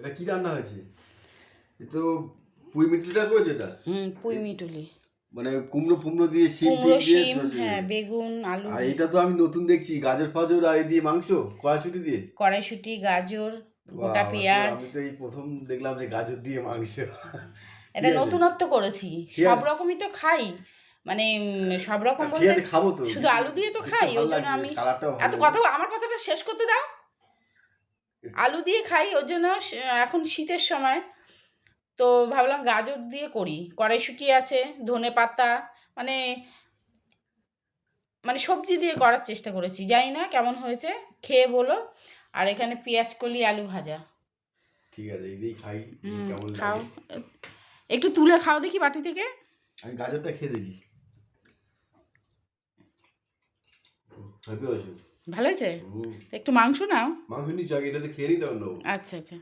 এটা কি রান্না হয়েছে? এ তো পুঁই মিটুলিটা করেছে এটা? পুঁই মিটুলি। মানে কুমড়ো ফুমড়ো দিয়ে শিম কুমড়ো, দিয়ে শিম, হ্যাঁ, বেগুন, আলু আর দিয়ে। এটা তো আমি নতুন দেখছি, গাজর ফাজর আর এই দিয়ে মাংস কড়াইশুঁটি দিয়ে। কড়াইশুঁটি, গাজর, গোটা বাবা, পেঁয়াজ। আমি তো এই প্রথম দেখলাম যে গাজর দিয়ে মাংস। এটা ঠিক আছে, নতুনত্ব করেছি। ঠিক সব আছে, রকমই তো খাই, মানে সব রকম ঠিক বলতে আছে, খাবো তো, শুধু আলু দিয়ে তো দেখতে খাই, ভালো ওই জন্য লাগছে, আমি কালারটাও ভালো এত লাগছে। কথা, আমার কথাটা শেষ করতে দাও। আলু দিয়ে খাই, ওর জন্য এখন শীতের সময় তো ভাবলাম গাজর দিয়ে করি। কড়াইশুঁটি আছে, ধনে পাতা, মানে মানে সবজি দিয়ে করার চেষ্টা করেছি, জানি না কেমন হয়েছে, খেয়ে বলো। আর এখানে পেঁয়াজ কলি, আলু ভাজা। ঠিক আছে, এই দিয়েই খাই, দেখি কেমন খাও, লাগে। একটু তুলে খাও দেখি বাটি থেকে। আমি গাজরটা খেয়ে দেখি। হ্যাপি আছো? ভালো হয়েছে? একটু মাংস নাও। মাংস নিচ্ছ আগে, এটাতে খেয়ে নিতে হবে। আচ্ছা আচ্ছা।